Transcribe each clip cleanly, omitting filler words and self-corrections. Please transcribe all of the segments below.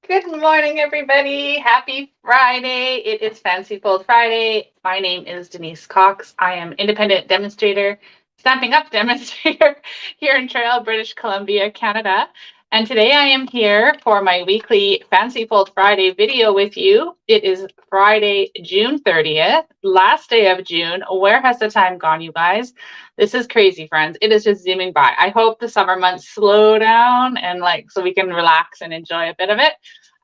Good morning, everybody. Happy Friday. It is Fancy Fold Friday. My name is Denise Cox. I am independent demonstrator, Stampin' Up demonstrator here in Trail, British Columbia, Canada. And today I am here for my weekly Fancy Fold Friday video with you. It is Friday, June 30th, last day of June. Where has the time gone, you guys? This is crazy, friends. It is just zooming by. I hope the summer months slow down and so we can relax and enjoy a bit of it.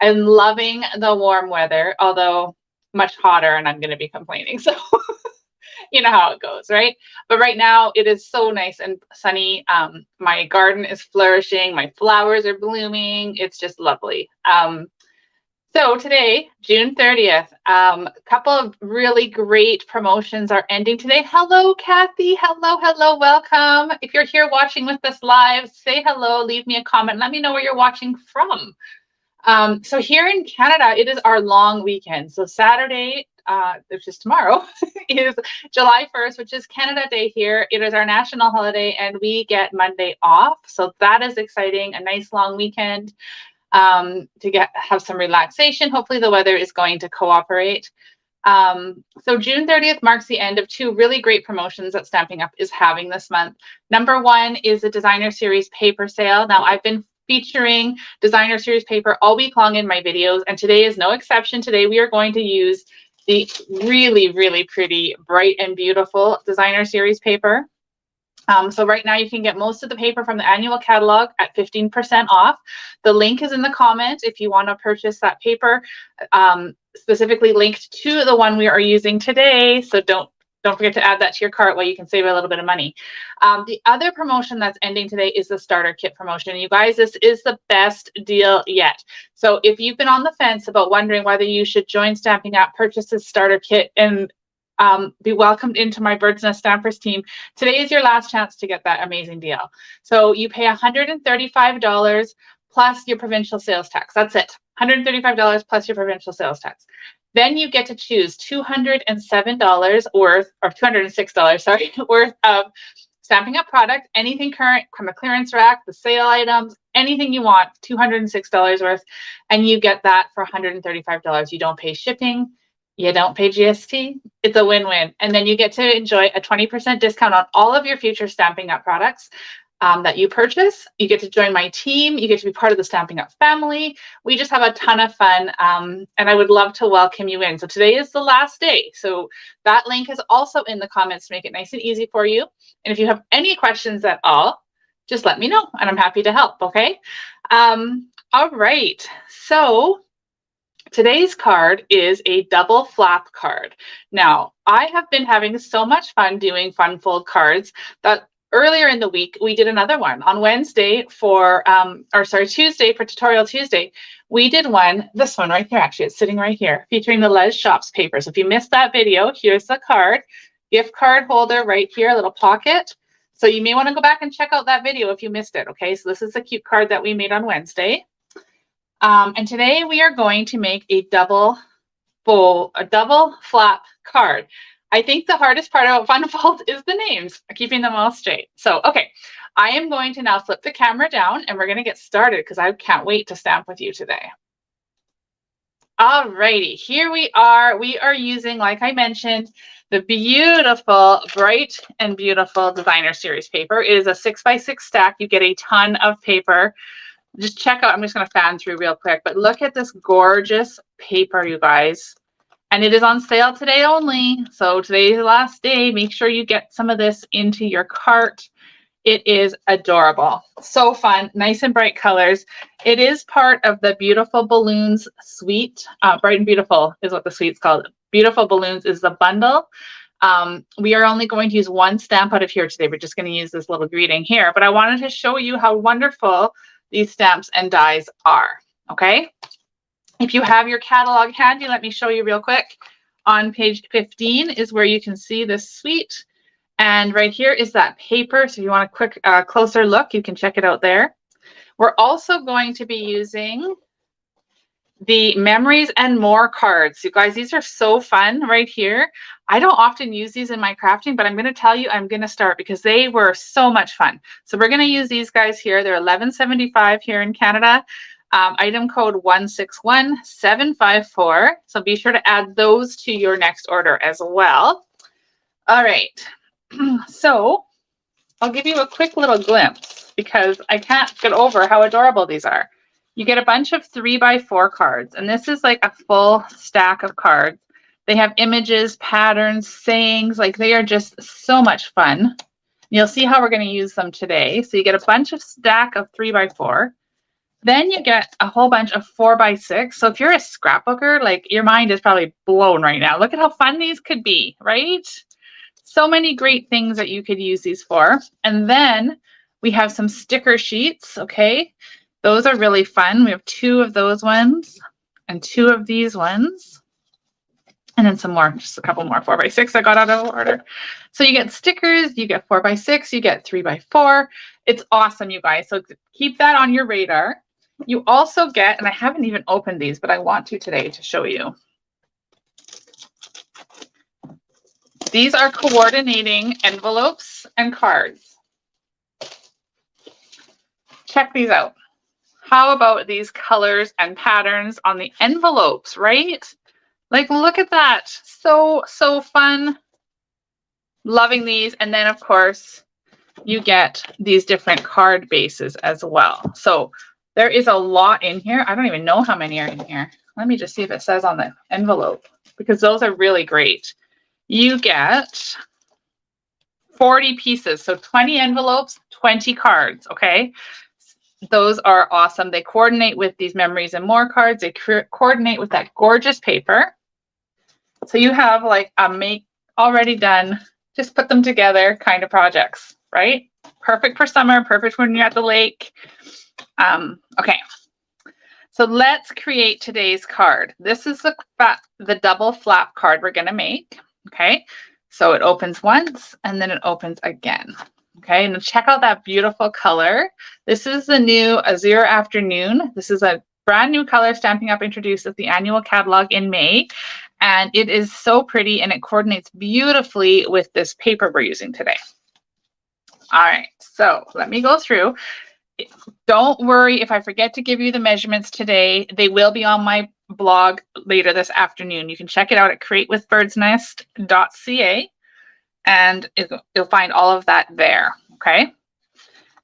I'm loving the warm weather, although much hotter and I'm going to be complaining. So you know how it goes, right? But right now it is so nice and sunny. My garden is flourishing. My flowers are blooming. It's just lovely. So today, June 30th, a couple of really great promotions are ending today. Hello, Kathy. Hello, welcome. If you're here watching with us live, say hello, leave me a comment. Let me know where you're watching from. So here in Canada, it is our long weekend. So Saturday, which is tomorrow, is July 1st, which is Canada Day here. It is our national holiday and we get Monday off. So that is exciting, a nice long weekend to have some relaxation. Hopefully the weather is going to cooperate. So June 30th marks the end of two really great promotions that Stampin' Up is having this month. Number one is the Designer Series paper sale. Now I've been featuring Designer Series paper all week long in my videos, and today is no exception. Today we are going to use the really pretty, bright and beautiful Designer Series paper. So right now you can get most of the paper from the annual catalog at 15% off. The link is in the comments if you want to purchase that paper, specifically linked to the one we are using today. So don't forget to add that to your cart while you can save a little bit of money. The other promotion that's ending today is the starter kit promotion. You guys, this is the best deal yet. So if you've been on the fence about wondering whether you should join Stampin' Up, purchase this starter kit, and be welcomed into my Birdsnest Stampers team, today is your last chance to get that amazing deal. So you pay $135 plus your provincial sales tax. That's it. $135 plus your provincial sales tax. Then you get to choose $207 worth, or $206, sorry, worth of Stampin' Up product, anything current from a clearance rack, the sale items, anything you want, $206 worth, and you get that for $135. You don't pay shipping, you don't pay GST. It's a win-win. And then you get to enjoy a 20% discount on all of your future Stampin' Up products that you purchase. You get to join my team. You get to be part of the Stampin' Up family. We just have a ton of fun, and I would love to welcome you in. So today is the last day. So that link is also in the comments to make it nice and easy for you. And if you have any questions at all, just let me know, and I'm happy to help, okay? All right. So today's card is a double flap card. Now, I have been having so much fun doing fun fold cards that earlier in the week, we did another one. On Tuesday for Tutorial Tuesday, we did one, this one right here, actually, it's sitting right here, featuring the Les Shops paper. So if you missed that video, here's the card, gift card holder right here, a little pocket. So you may want to go back and check out that video if you missed it, okay? So this is a cute card that we made on Wednesday. And today we are going to make a double flap card. I think the hardest part about Fun Fold is the names, keeping them all straight. So, okay, I am going to now flip the camera down and we're going to get started because I can't wait to stamp with you today. All righty, here we are. We are using, like I mentioned, the beautiful, bright and beautiful Designer Series paper. It is a 6x6 stack. You get a ton of paper. Just check out, I'm just going to fan through real quick, but look at this gorgeous paper, you guys. And it is on sale today only. So today's the last day. Make sure you get some of this into your cart. It is adorable. So fun, nice and bright colors. It is part of the Beautiful Balloons suite. Bright and Beautiful is what the suite's called. Beautiful Balloons is the bundle. We are only going to use one stamp out of here today. We're just going to use this little greeting here. But I wanted to show you how wonderful these stamps and dies are, okay? If you have your catalog handy, let me show you real quick. On page 15 is where you can see this suite. And right here is that paper. So if you want a quick, closer look, you can check it out there. We're also going to be using the Memories and More cards. You guys, these are so fun right here. I don't often use these in my crafting, but I'm going to tell you I'm going to start because they were so much fun. So we're going to use these guys here. They're $11.75 here in Canada. item code 161754. So be sure to add those to your next order as well. All right. So I'll give you a quick little glimpse because I can't get over how adorable these are. You get a bunch of 3x4 cards, and this is like a full stack of cards. They have images, patterns, sayings, like they are just so much fun. You'll see how we're going to use them today. So you get a bunch of stack of 3x4. Then you get a whole bunch of 4x6. So if you're a scrapbooker, like your mind is probably blown right now. Look at how fun these could be, right? So many great things that you could use these for. And then we have some sticker sheets, okay? Those are really fun. We have 2 of those ones and 2 of these ones. And then some more, just a couple more 4x6 I got out of order. So you get stickers, you get 4x6, you get 3x4. It's awesome, you guys. So keep that on your radar. You also get, and I haven't even opened these, but I want to today to show you. These are coordinating envelopes and cards. Check these out. How about these colors and patterns on the envelopes, right? Like, look at that. So fun. Loving these. And then, of course, you get these different card bases as well. So there is a lot in here. I don't even know how many are in here. Let me just see if it says on the envelope, because those are really great. You get 40 pieces. So 20 envelopes, 20 cards, okay? Those are awesome. They coordinate with these memories and more cards. They coordinate with that gorgeous paper. So you have like a make already done, just put them together kind of projects, right? Perfect for summer, perfect when you're at the lake. Okay, so let's create today's card. This is the double flap card we're going to make, okay? So it opens once and then it opens again. Okay, and check out that beautiful color. This is the new Azure Afternoon. This is a brand new color Stampin' Up! Introduced at the annual catalog in May. And it is so pretty and it coordinates beautifully with this paper we're using today. All right, so let me go through. Don't worry if I forget to give you the measurements today. They will be on my blog later this afternoon. You can check it out at createwithbirdsnest.ca. And you'll find all of that there, okay?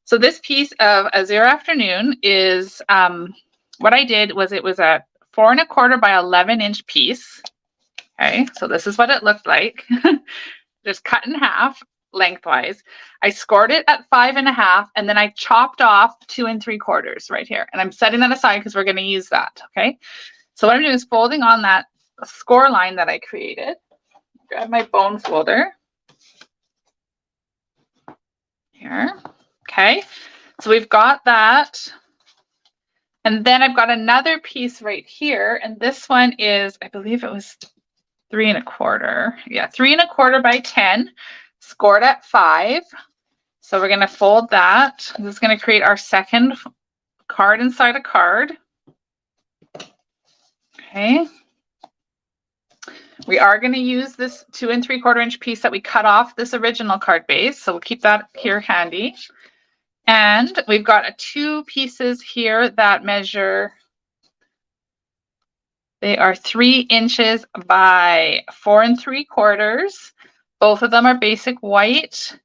So this piece of Azure Afternoon is, what I did was it was a 4 1/4 by 11-inch piece, okay? So this is what it looked like. Just cut in half lengthwise. I scored it at 5 1/2, and then I chopped off 2 3/4 right here. And I'm setting that aside because we're gonna use that, okay? So what I'm doing is folding on that score line that I created. Grab my bone folder. Here, okay, so we've got that, and then I've got another piece right here, and this one is, I believe it was 3 1/4, yeah, 3 1/4 by 10, scored at 5. So we're going to fold that. This is going to create our second card inside a card. Okay. We are going to use this 2 3/4-inch piece that we cut off this original card base. So we'll keep that here handy. And we've got 2 pieces here that measure, they are 3 inches by 4 3/4. Both of them are basic white.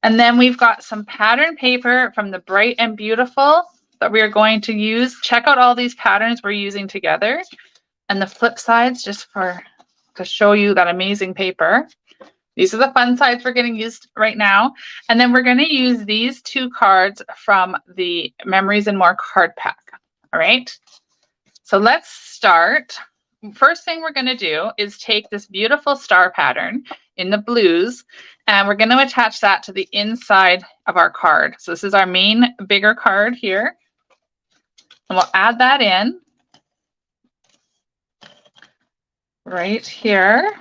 And then we've got some pattern paper from the Bright and Beautiful that we are going to use. Check out all these patterns we're using together. And the flip sides, just to show you that amazing paper. These are the fun sides we're getting used right now. And then we're going to use these 2 cards from the Memories and More card pack. All right. So let's start. First thing we're going to do is take this beautiful star pattern in the blues, and we're going to attach that to the inside of our card. So this is our main bigger card here. And we'll add that in. Right here.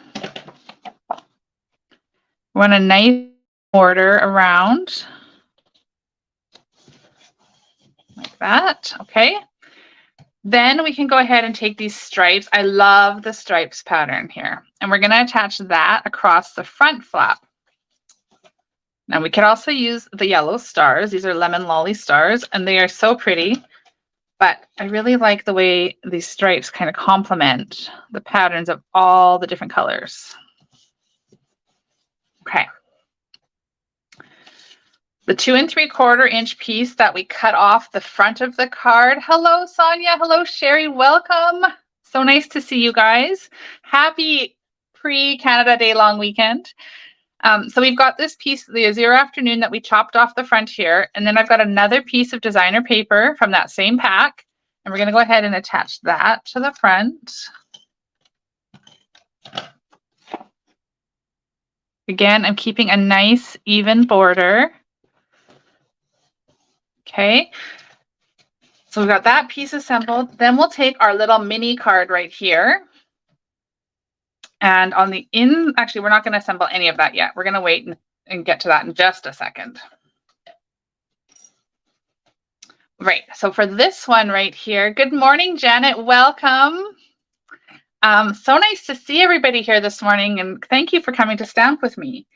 We want a nice border around like that. Okay. Then we can go ahead and take these stripes. I love the stripes pattern here. And we're going to attach that across the front flap. Now we could also use the yellow stars. These are lemon lolly stars, and they are so pretty. But I really like the way these stripes kind of complement the patterns of all the different colors. Okay. The 2 3/4 inch piece that we cut off the front of the card. Hello, Sonia. Hello, Sherry. Welcome. So nice to see you guys. Happy pre-Canada Day long weekend. So we've got this piece, the Azure Afternoon, that we chopped off the front here. And then I've got another piece of designer paper from that same pack. And we're going to go ahead and attach that to the front. Again, I'm keeping a nice even border. Okay. So we've got that piece assembled. Then we'll take our little mini card right here. And on the actually, we're not going to assemble any of that yet. We're going to wait and get to that in just a second. Right, so for this one right here, good morning, Janet, welcome. So nice to see everybody here this morning, and thank you for coming to stamp with me.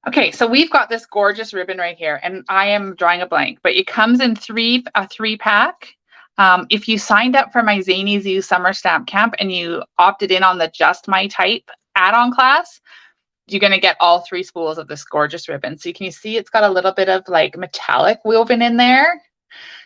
Okay, so we've got this gorgeous ribbon right here, and I am drawing a blank, but it comes in a three pack. If you signed up for my Zany Zoo Summer Stamp Camp and you opted in on the Just My Type add-on class, you're going to get all 3 spools of this gorgeous ribbon. So you see it's got a little bit of like metallic woven in there.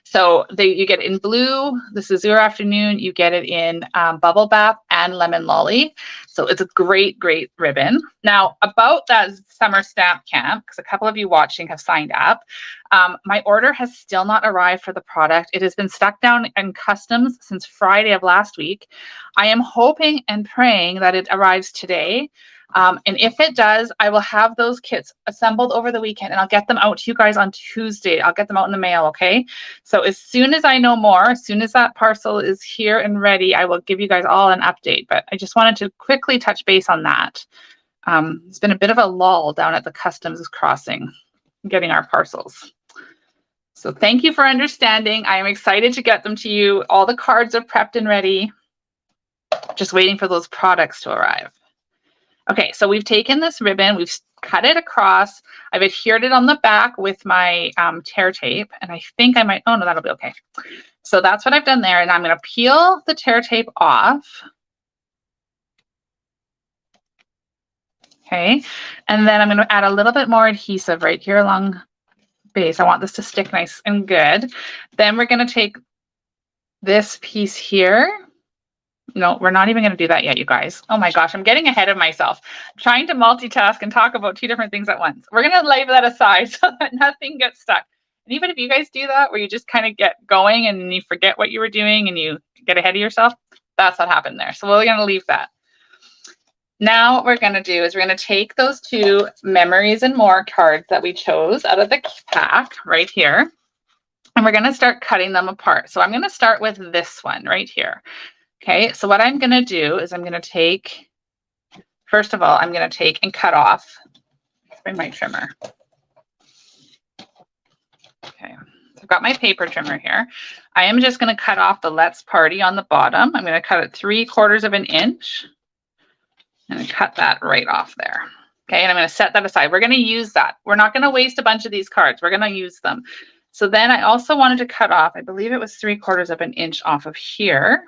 So you get it in blue. This is Your Afternoon. You get it in Bubble Bath and Lemon Lolly. So it's a great, great ribbon. Now, about that summer stamp camp, because a couple of you watching have signed up, my order has still not arrived for the product. It has been stuck down in customs since Friday of last week. I am hoping and praying that it arrives today. And if it does, I will have those kits assembled over the weekend and I'll get them out to you guys on Tuesday. I'll get them out in the mail, okay? So as soon as I know more, as soon as that parcel is here and ready, I will give you guys all an update. But I just wanted to quickly touch base on that. It's been a bit of a lull down at the customs crossing, getting our parcels. So thank you for understanding. I am excited to get them to you. All the cards are prepped and ready. Just waiting for those products to arrive. Okay, so we've taken this ribbon, we've cut it across, I've adhered it on the back with my tear tape, and I think I might, oh no, that'll be okay. So that's what I've done there, and I'm going to peel the tear tape off. Okay, and then I'm going to add a little bit more adhesive right here along base. I want this to stick nice and good. Then we're going to take this piece here. No, we're not even going to do that yet, you guys. Oh my gosh, I'm getting ahead of myself. I'm trying to multitask and talk about 2 different things at once. We're going to leave that aside so that nothing gets stuck. And even if you guys do that, where you just kind of get going and you forget what you were doing and you get ahead of yourself, that's what happened there. So we're going to leave that. Now what we're going to do is we're going to take those 2 Memories and More cards that we chose out of the pack right here, and we're going to start cutting them apart. So I'm going to start with this one right here. Okay, so what I'm going to do is I'm going to take, first of all, I'm going to take and cut off. Let's bring my trimmer. Okay, so I've got my paper trimmer here. I am just going to cut off the Let's Party on the bottom. I'm going to cut it 3/4 of an inch and cut that right off there. Okay, and I'm going to set that aside. We're going to use that. We're not going to waste a bunch of these cards. We're going to use them. So then I also wanted to cut off, I believe it was 3/4 of an inch off of here.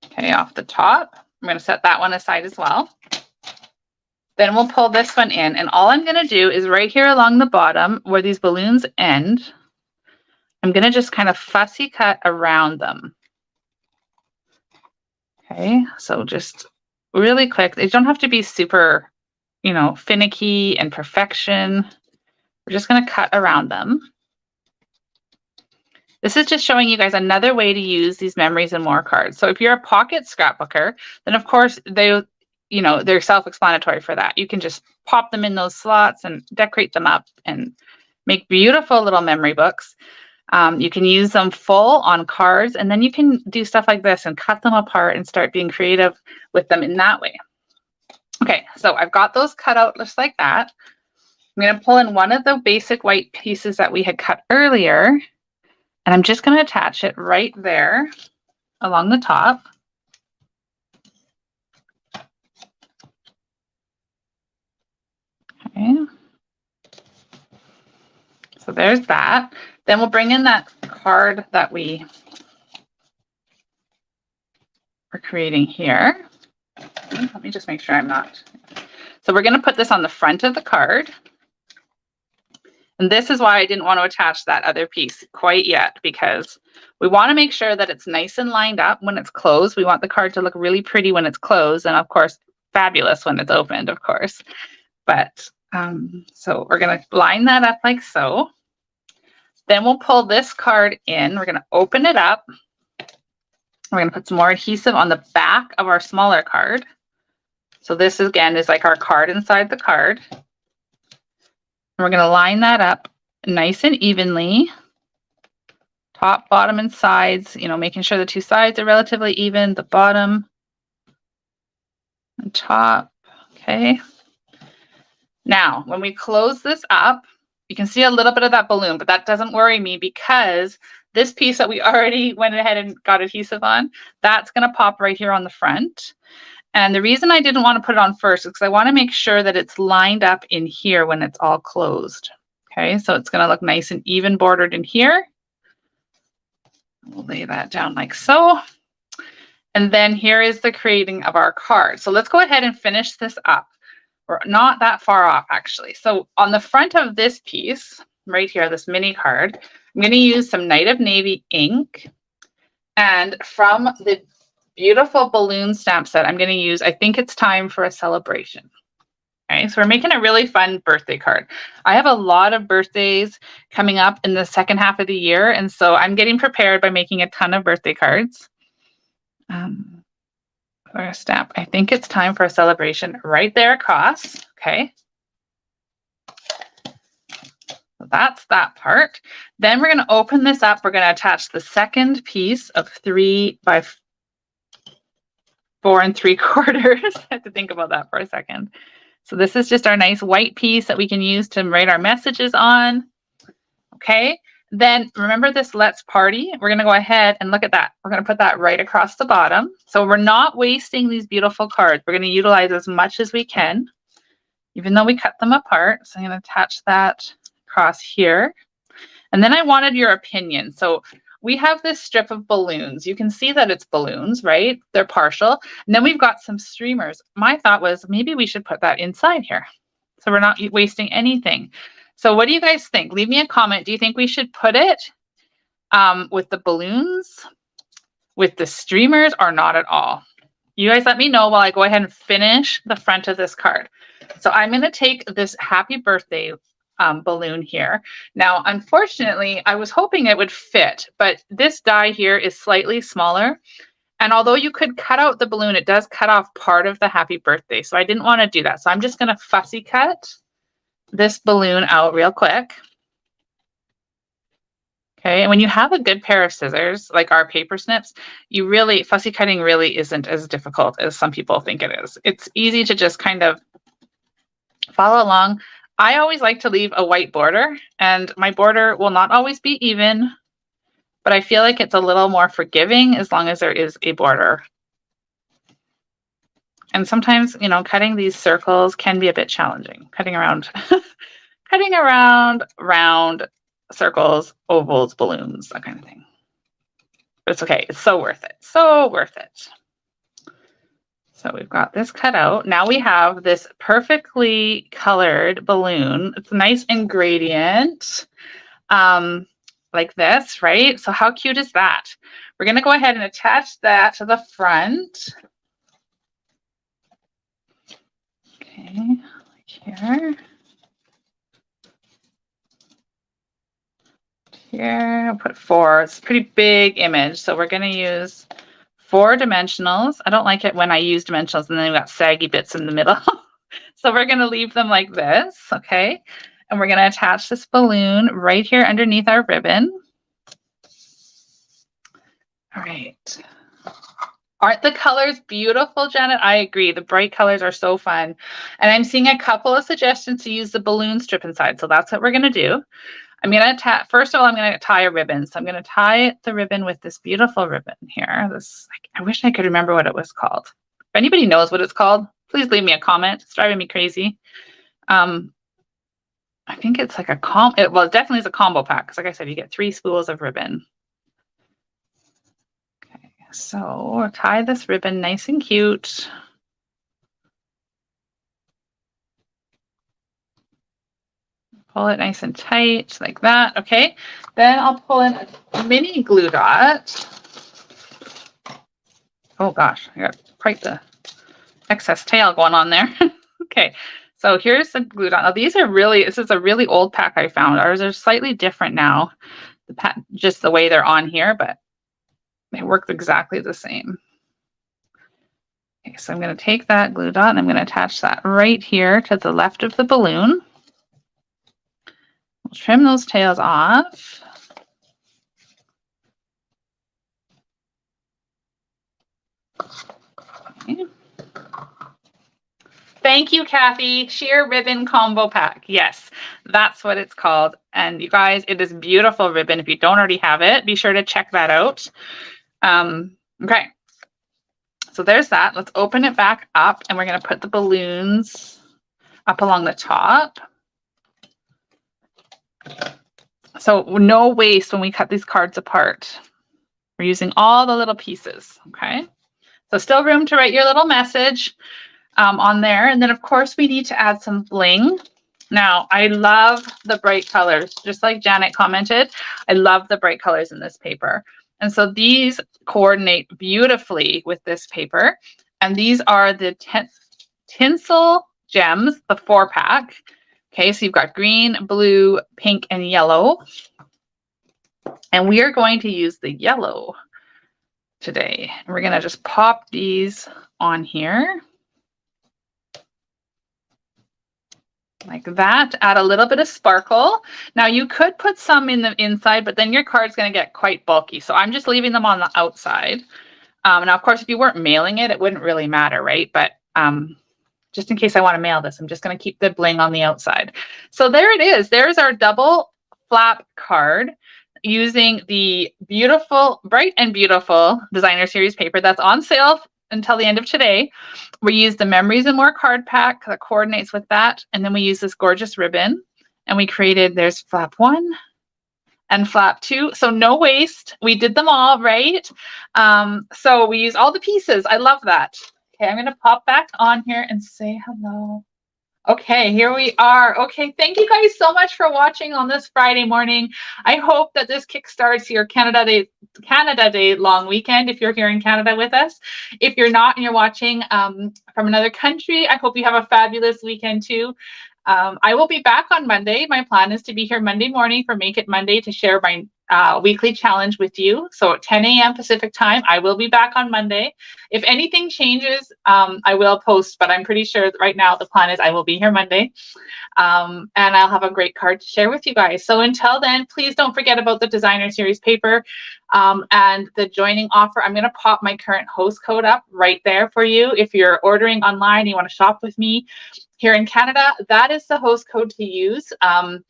Okay, off the top. I'm going to set that one aside as well. Then we'll pull this one in, and all I'm going to do is right here along the bottom where these balloons end, I'm going to just kind of fussy cut around them. Okay, so just really quick. They don't have to be super, finicky and perfection. We're just going to cut around them. This is just showing you guys another way to use these Memories and More cards. So if you're a pocket scrapbooker, then of course they're self-explanatory for that. You can just pop them in those slots and decorate them up and make beautiful little memory books. You can use them full on cards, and then you can do stuff like this and cut them apart and start being creative with them in that way. Okay, so I've got those cut out just like that. I'm going to pull in one of the basic white pieces that we had cut earlier, and I'm just going to attach it right there along the top. Okay. So there's that. Then we'll bring in that card that we are creating here. Let me just make sure I'm not. So we're going to put this on the front of the card. And this is why I didn't want to attach that other piece quite yet, because we want to make sure that it's nice and lined up when it's closed. We want the card to look really pretty when it's closed, and of course, fabulous when it's opened, of course. But so we're going to line that up like so. Then we'll pull this card in. We're going to open it up. We're going to put some more adhesive on the back of our smaller card. So this, again, is like our card inside the card. And we're going to line that up nice and evenly. Top, bottom, and sides, you know, making sure the two sides are relatively even, the bottom and top. Okay. Now, when we close this up, you can see a little bit of that balloon, but that doesn't worry me because this piece that we already went ahead and got adhesive on, that's going to pop right here on the front. And the reason I didn't want to put it on first is because I want to make sure that it's lined up in here when it's all closed. Okay, so it's going to look nice and even bordered in here. We'll lay that down like so. And then here is the creating of our card. So let's go ahead and finish this up. We're not that far off, actually. So on the front of this piece, right here, this mini card, I'm going to use some Night of Navy ink. And from the beautiful balloon stamp set, I'm going to use, I think it's time for a celebration. Okay, so we're making a really fun birthday card. I have a lot of birthdays coming up in the second half of the year, and so I'm getting prepared by making a ton of birthday cards. We're going to stamp, I think it's time for a celebration right there across. Okay. So that's that part. Then we're going to open this up. We're going to attach the second piece of 3 by 4 3/4. I had to think about that for a second. So this is just our nice white piece that we can use to write our messages on. Okay. Then remember this Let's Party. We're going to go ahead and look at that. We're going to put that right across the bottom. So we're not wasting these beautiful cards. We're going to utilize as much as we can, even though we cut them apart. So I'm going to attach that across here. And then I wanted your opinion. So we have this strip of balloons. You can see that it's balloons, right? They're partial. And then we've got some streamers. My thought was maybe we should put that inside here, so we're not wasting anything. So what do you guys think? Leave me a comment. Do you think we should put it with the balloons, with the streamers, or not at all? You guys let me know while I go ahead and finish the front of this card. So I'm going to take this happy birthday balloon here. Now, unfortunately, I was hoping it would fit, but this die here is slightly smaller. And although you could cut out the balloon, it does cut off part of the happy birthday. So I didn't want to do that. So I'm just going to fussy cut this balloon out real quick. Okay, and when you have a good pair of scissors, like our paper snips, you really, fussy cutting really isn't as difficult as some people think it is. It's easy to just kind of follow along. I always like to leave a white border, and my border will not always be even, but I feel like it's a little more forgiving as long as there is a border. And sometimes, you know, cutting these circles can be a bit challenging. Cutting around, cutting around round circles, ovals, balloons, that kind of thing. But it's okay. It's so worth it. So worth it. So we've got this cut out. Now we have this perfectly colored balloon. It's a nice ingredient, like this, right? So how cute is that? We're going to go ahead and attach that to the front. Okay, like here. Here, I'll put 4. It's a pretty big image, so we're going to use 4 dimensionals. I don't like it when I use dimensionals and then we've got saggy bits in the middle. So we're going to leave them like this, okay? And we're going to attach this balloon right here underneath our ribbon. All right. Aren't the colors beautiful, Janet? I agree. The bright colors are so fun. And I'm seeing a couple of suggestions to use the balloon strip inside. So that's what we're going to do. I'm going to attach, first of all, I'm going to tie a ribbon. So I'm going to tie the ribbon with this beautiful ribbon here. This, I wish I could remember what it was called. If anybody knows what it's called, please leave me a comment. It's driving me crazy. I think it's like a well, it definitely is a combo pack because like I said, you get 3 spools of ribbon. Okay, so tie this ribbon nice and cute. Pull it nice and tight like that. Okay, then I'll pull in a mini glue dot. Oh gosh, I got quite the excess tail going on there. Okay, so here's the glue dot. Now these are this is a really old pack I found. Ours are slightly different now, just the way they're on here, but they work exactly the same. Okay, so I'm going to take that glue dot and I'm going to attach that right here to the left of the balloon. We'll trim those tails off. Okay. Thank you, Kathy. Sheer ribbon combo pack. Yes, that's what it's called. And you guys, it is beautiful ribbon. If you don't already have it, be sure to check that out. Okay, so there's that. Let's open it back up and we're going to put the balloons up along the top. So no waste when we cut these cards apart. We're using all the little pieces, okay? So still room to write your little message on there. And then of course we need to add some bling. Now I love the bright colors, just like Janet commented. I love the bright colors in this paper. And so these coordinate beautifully with this paper. And these are the tinsel gems, the 4-pack. Okay, so you've got green, blue, pink, and yellow. And we are going to use the yellow today. And we're going to just pop these on here. Like that. Add a little bit of sparkle. Now you could put some in the inside, but then your card's going to get quite bulky. So I'm just leaving them on the outside. Now, of course, if you weren't mailing it, it wouldn't really matter, right? But just in case I want to mail this, I'm just going to keep the bling on the outside. So there it is. There's our double flap card using the beautiful, bright and beautiful designer series paper that's on sale until the end of today. We use the Memories and More card pack that coordinates with that. And then we use this gorgeous ribbon and we created, there's flap 1 and flap 2. So no waste. We did them all, right? So we use all the pieces. I love that. Okay, I'm going to pop back on here and say hello. Okay, here we are. Okay, thank you guys so much for watching on this Friday morning. I hope that this kickstarts your Canada Day long weekend if you're here in Canada with us. If you're not and you're watching from another country, I hope you have a fabulous weekend too. I will be back on Monday. My plan is to be here Monday morning for Make It Monday to share my weekly challenge with you. So at 10 a.m. Pacific time, I will be back on Monday. If anything changes, I will post, but I'm pretty sure right now the plan is I will be here Monday. And I'll have a great card to share with you guys. So until then, please don't forget about the designer series paper and the joining offer. I'm going to pop my current host code up right there for you. If you're ordering online, you want to shop with me here in Canada, that is the host code to use. And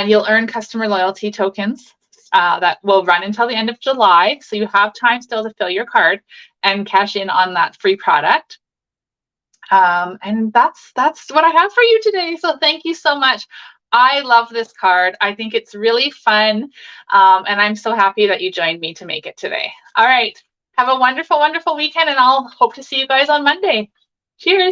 you'll earn customer loyalty tokens that will run until the end of July. So you have time still to fill your card and cash in on that free product. And that's what I have for you today. So thank you so much. I love this card. I think it's really fun. And I'm so happy that you joined me to make it today. All right. Have a wonderful, wonderful weekend, and I'll hope to see you guys on Monday. Cheers.